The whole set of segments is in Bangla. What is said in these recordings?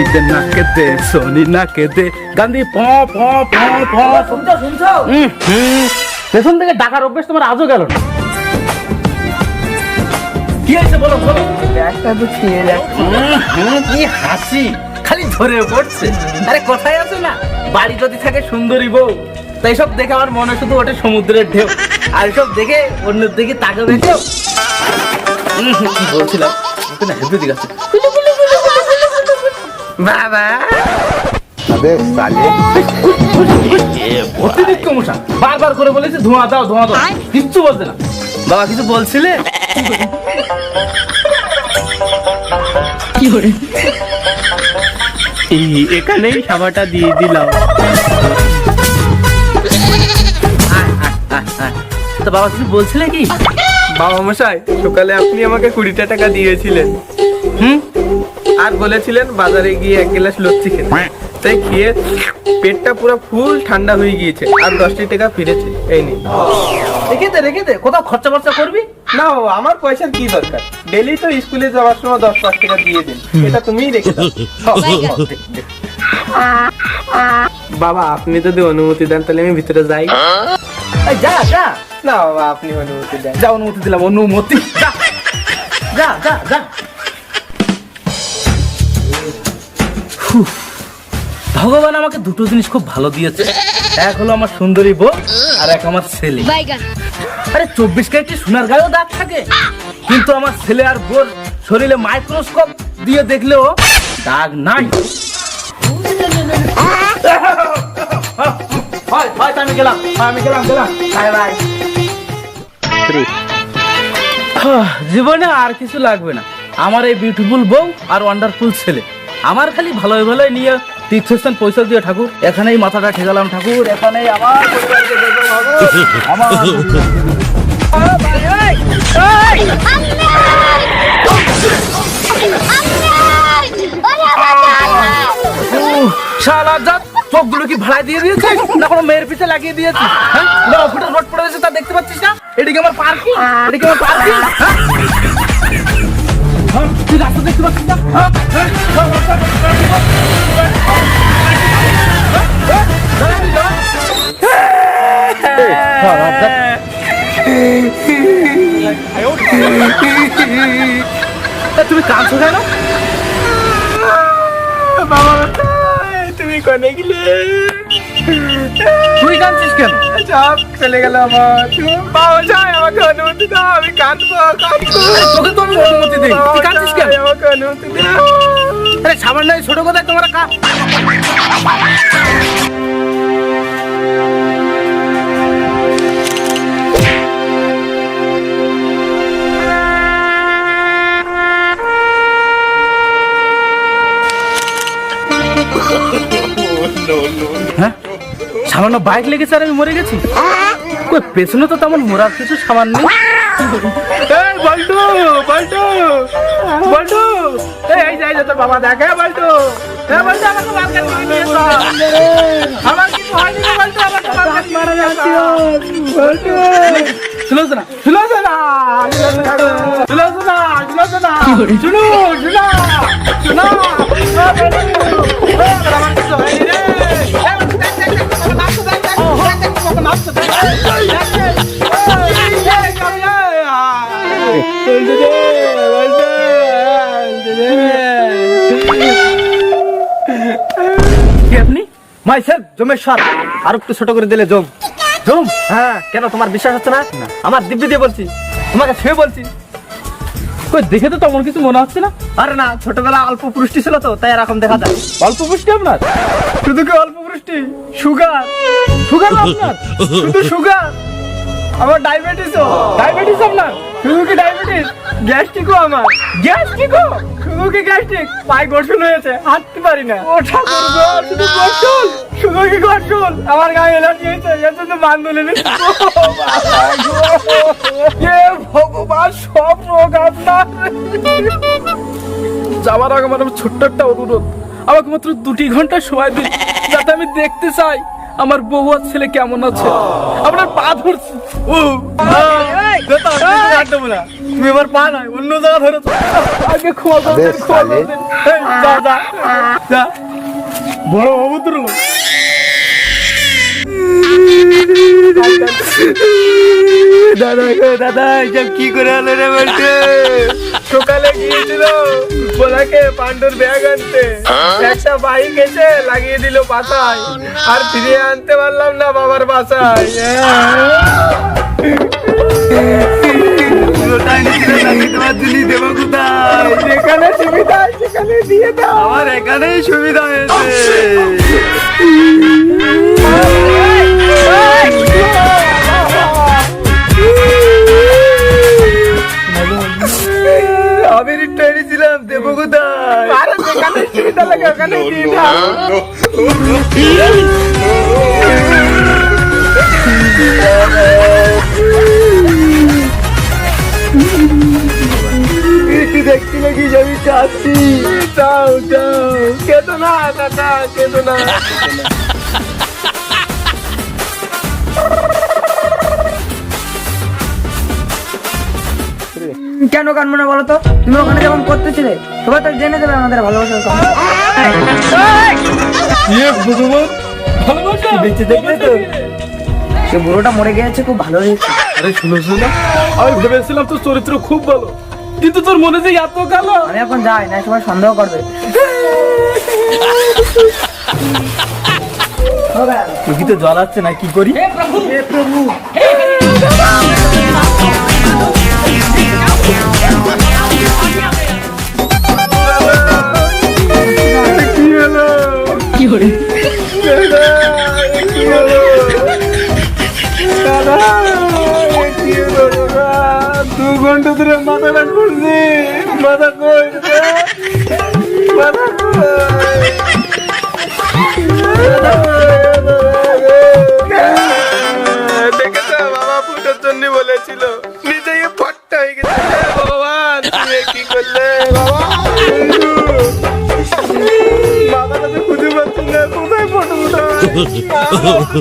ঈদ নাকেতে সোনি নাকেতে গান্ধী প প প প শুনছো? পেছন থেকে ডাকার অভ্যেস তোমার আজও গেল না। কি হয়েছে বলো বলো। একটা তো খেয়ে যাচ্ছে। কি হাসি খালি ধরে পড়ছে। আরে কথাই আছে না, বাড়ি যদি থাকে সুন্দরী বউ, তাই সব দেখে আমার মনে শুধু ওঠে সমুদ্রের ঢেউ, আর সব দেখে অন্যের দিকে তাকে দেখো। কি বলছিলাম ওখানে হেঁটে দিকে আছে বাবা। অতিরিক্ত মশা, বারবার করে বলেছে ধোঁয়া দাও ধোঁয়া দাও, কিচ্ছু বলছে না। বাবা কিছু বলছিলে? এখানেই সাবাটা দিয়ে দিলাম। তো বাবা কিছু বলছিলে কি? বাবা মশাই, সকালে আপনি আমাকে 20টা টাকা দিয়েছিলেন, আর বলেছিলেন বাজারে গিয়ে 1 গ্লাস লস্যি খেতে। তাই খেয়ে পেটটা পুরো ফুল ঠান্ডা হয়ে গিয়েছে, আর 10টি টাকা ফিরেছে। এই নে। রেখে দে, কোথাও খরচা ফরচা করবি না বাবা, আমার পয়সার কি দরকার? ডেলি তো স্কুলে যাওয়ার সময় 10-5 টাকা দিয়ে দিন, এটা তুমিই রেখে দাও। বাবা আপনি যদি অনুমতি দেন তাহলে আমি ভিতরে যাই। এই যা যা না বাবা, আপনি অনুমতি দেন। যা, অনুমতি দিলাম, অনুমতি। যা যা যা যা। ভগবান আমাকে দুটো জিনিস খুব ভালো দিয়েছে, এক হলো আমার সুন্দরী বউ, আর এক আমার ছেলে। আরে 24 ক্যারেটে সোনার গায়েও দাগ থাকে, কিন্তু আমার ছেলে আর বোর শরীরে মাইক্রোস্কোপ দিয়ে দেখলেও দাগ নাই। আমি গেলাম বাই বাই। জীবনে আর কিছু লাগবে না, আমার এই বিউটিফুল বউ আর ওয়ান্ডারফুল ছেলে। আমার খালি ভালোই ভালোই নিয়ে তীর্থস্থান পয়সা দিয়ে ঠাকুর, এখানেই মাথাটা ঠেকালাম ঠাকুর, এখানেই আমার পরিবারকে দেখবো শালা জাত। চোখগুলো কি ভাড়া দিয়ে দিয়েছে না কোনো মেয়ের পিছে লাগিয়ে দিয়েছে? হ্যাঁ, ফুটে রোড পড়ে গেছে, তা দেখতে পাচ্ছিস না? এদিকে আমার পার্কিং, এদিকে আমার পার্কিং। তুই রাস্তা দেখতে পাচ্ছিস না? তুমি কাঁদছো কেন? বাবা তুমি কোনে গেলে? তুই কাঁদছিস কেন? সব চলে গেল আমার। বাবা যাই, আমাকে অনুমতি দাও, আমি কাঁদবো। তোকে তো আমি অনুমতি দিই, তুই কাঁদছিস কেন? আমাকে অনুমতি দাও। আরে সামান্য এই ছোট কথায় তোমরা কাঁদ। হ্যাঁ, সামান্য বাইক লেগেছে আর আমি মরে গেছি? কই পেছনে তো তেমন মরার কিছু সামান নেই। বল্টু বল্টু বল্টু, এই যাই তোর বাবা দেখে। বল্টু বল্টু, আমাকে মার্কেট থেকে নিয়ে এসো। আমার কিছু হয়নি রে বল্টু, আমাকে মার্কেট মারা যাচ্ছে। বল্টু শুনো না, শুনো না, শুনো না, শুনো না, শুনো শুনো শুনো। আমার কিছু হয়নি রে। আপনি মাইসেলফ জমেশ্বর, আর একটু ছোট করে দিলে জম জম। হ্যাঁ, কেন তোমার বিশ্বাস হচ্ছে না? আমার দিব্যি দিয়ে বলছি, তোমাকে ছুঁয়ে বলছি। কই দেখে তো তেমন কিছু মনে হচ্ছে না। আরে না, ছোটবেলা অল্প পুষ্টি ছিল তো, তাই এরকম দেখা যায়। অল্প পুষ্টি আপনার? শুধু কি অল্প পুষ্টি? সুগার সুগার আপনার? শুধু সুগার। আমার ডায়াবেটিসও। ডায়াবেটিস আপনার? শুধু কি ডায়াবেটিস, গ্যাস্ট্রিকও আমার। গ্যাস্ট্রিকও? শুধু কি গ্যাস্ট্রিক, পায়ে গঠন হয়েছে, হাঁটতে পারি না। ও ঠাকুর গো, শুধু গঠন? শুধু কি গঠন, আমার গায়ে এলার্জি হয়েছে, এর জন্য বান্ধলে নিচ্ছি। ভগবান, সব রোগ আপনার। যাওয়ার আগে আমার ছোট্ট একটা অনুরোধ, আমাকে মাত্র 2 ঘন্টা সময় দিন, যাতে আমি দেখতে চাই আমার বউ আর ছেলে কেমন আছে। আপনার পা ধরছি। তুমি আমার পা নয় অন্য জায়গা ধরেছো। আগে খোয়া দাও, খোয়া দাও। যা যা যা, বড় অভদ্র লোক। দাদা গো দাদা, এসব কি করে হলো রে বলতে? সকালে গিয়েছিল বলাকে পান্ডুর ব্যাগ আনতে, একটা বাইক এসে লাগিয়ে দিল বাসায়, আর ফিরিয়ে আনতে পারলাম না বাবার বাসায়। দেবো কোথায়? যেখানে সুবিধা সেখানে দিয়ে দাও। আমার এখানেই সুবিধা হয়েছে। আমি রিটায়ারি ছিলাম, দেবো কোথায়? আরে যেখানে সুবিধা লাগে ওখানে দিয়ে দাও। দেখতে লাগি আমি চাচ্ছি। দাও দাও, কেঁদো না দাদা, কেঁদো না। কেন কানবো না বলো তো? তুমি ওখানে যখন করতেছিলে সবাই তো জেনে যাবে আমাদের ভালোবাসার কথা। বেঁচে দেখলে তো? সে বুড়োটা মরে গিয়েছে, খুব ভালো হয়েছে। আরে শুনো শোনা, আমি ভেবেছিলাম তোর চরিত্র খুব ভালো, কিন্তু তোর মনে যে এত কালো। আমি এখন যাই, না সবাই সন্দেহ করবে। চোখিতে জল আসছে না, কি করি? কি হলো? কি করে? কি হলো দাদা? কি হলো দাদা? 2 ঘন্টা ধরে মাথাটা ঘুরছে। মাথা কই রে? মাথা কই? দেখেছো বাবা ফুটোর জন্য বলেছিল, নিজেই ফট্টা হয়ে গেছে। ভগবান তুমি কি করলে বাবা? বাবাটা তো খুঁজে পাচ্ছি না, কোথায় ফটো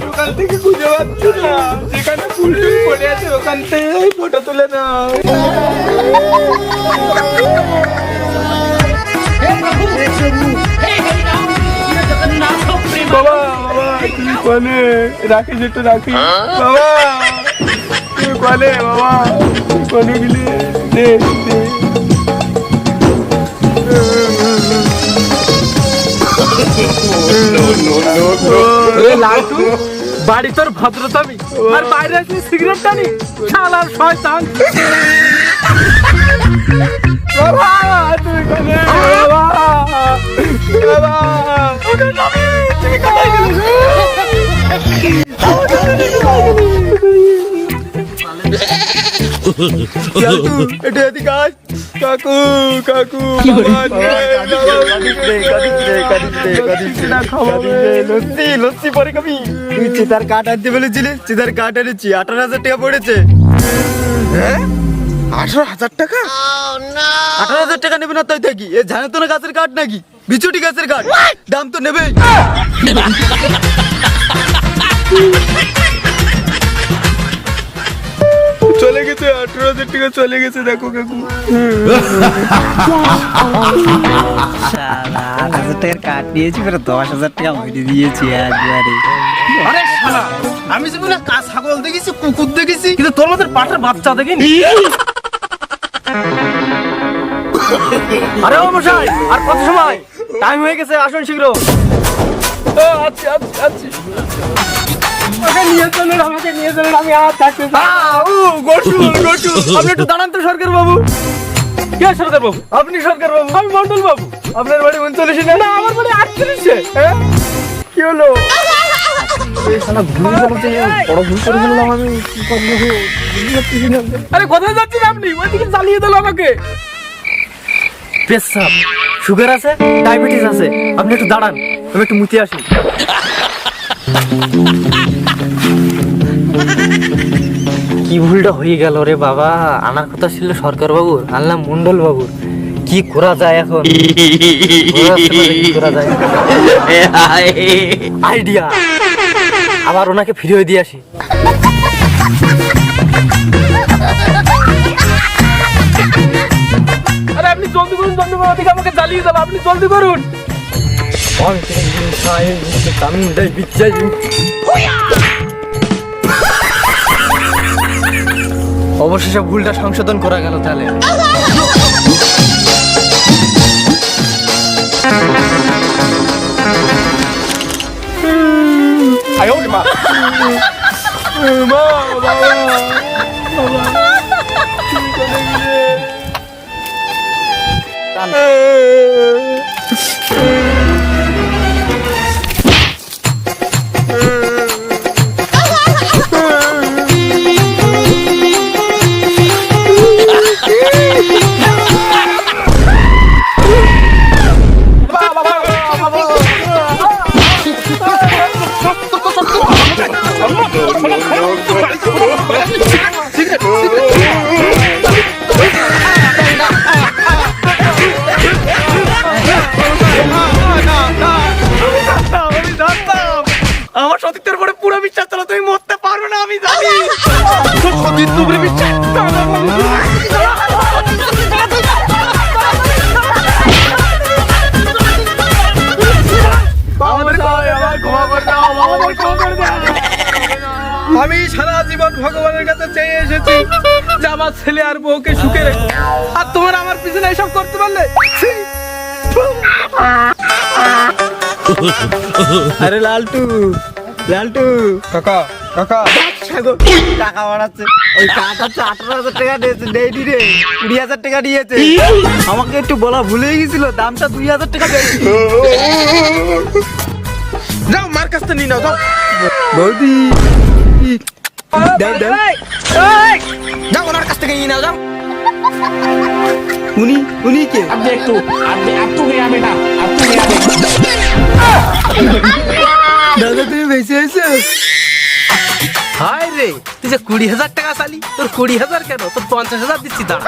দোকান থেকে খুঁজে পাচ্ছি না, যেখানে ফুল টুল পড়ে আছে ওখান থেকে ফটো তুলে নাও। বাবা বাবা তুমি কোনে রাখিস, একটু রাখিস বাবা, তুমি কোনে বাবা, তুমি কোনে গেলে দে দে। লালটু, বাড়ি তোর ভদ্রতামি, আর বাইরে আসলে সিগারেট টানি, শালার শয়তান। বাবা তুমি কোনে বাবা? বাবা তুমি কোথায় গেলে? এটা এদিকে আয়। কাকু কাকু লস্যি পরে খাবি? তুই চিতার কাঠ আনতে বলেছিলি, চিতার কাঠ এনেছি, 18,000 টাকা পড়েছে। 18,000 টাকা? 18,000 টাকা নেবে না তাই থাকি? এ জানে তো না গাছের কাঠ নাকি, বিচুটি গাছের কাঠ, দাম তো নেবেই। চলে গেছে 18,000 টাকা, চলে গেছে দেখো কাকু। 8,000 টাকার কাঠ নিয়েছি, 10,000 টাকা ভরে দিয়েছি একবারে। আরে শালা, আমি জীবনে ছাগল দেখেছি, কুকুর দেখেছি, কিন্তু তোর মধ্যে পাঠার বাচ্চা দেখিনি। আরে ও মশাই, আর কত সময়? টাইম হয়ে গেছে, আসুন শীঘ্র। আচ্ছা আচ্ছা আচ্ছা, ওকে নিয়ে চলুন, আমাকে নিয়ে চলুন, আমি আর থাকতে চাই না। আপনি একটু দাঁড়ান তো সরকার বাবু। কে সরকার বাবু? আপনি সরকার বাবু? আমি মন্ডল বাবু। আপনার বাড়ি 39 না আমার বাড়ি 38-এ। কি হলো? বড় ভুল করে ফেললাম আমি। আরে কোথায় যাচ্ছেন আপনি? ওইদিকে জ্বালিয়ে দিল আমাকে। পেশাব, সুগার আছে, ডায়াবেটিস আছে, আপনি একটু দাঁড়ান, আমি একটু মুতে আসি। কি ভুলটা হয়ে গেল রে বাবা, আনার কথা ছিল সরকার বাবু, আনলাম মন্ডল বাবু। কি করা যায় এখন? কি করা যায়? আইডিয়া, আবার ওনাকে ফিরিয়ে দিয়ে আসি। আপনি জলদি করুন, ওদিকে আমাকে জ্বালিয়ে দেবে, আপনি জলদি করুন। অবশেষে ভুলটা সংশোধন করা গেল তাহলে। আমার সতীর্থের উপরে পুরো বিশ্বাস ছিল, তুমি মরতে পারবে না আমি জানি। সতীর্থ উপরে বিশ্বাস আমি সারা জীবন ভগবানের কাছে চেয়ে এসেছি যে আমার ছেলে আর বউকে সুখে রেখো, আর তোমার আমার পিছনে এসব করতে পারলে। আরে লালটু, লালটু কাকা কাকা টাকা বাড়াচ্ছে। ওই কাটা 18,000 টাকা দিয়েছে, দেয়নি রে, 20,000 টাকা দিয়েছে। আমাকে একটু বলা ভুলেই গেছিল, দামটা 2,000 টাকা দিয়েছে। যাও মার কাছ থেকে নিয়ে নাও, যাও বৌদি দাও দাও, যাও ওনার কাছ থেকে নিয়ে নাও, যাও। উনি কে? দাদা তুমি বেঁচে আছো? হায় রে, তুই যে 20,000 টাকা চালি, তোর 20,000 কেন, তোর 50,000 দিচ্ছি, দাঁড়া।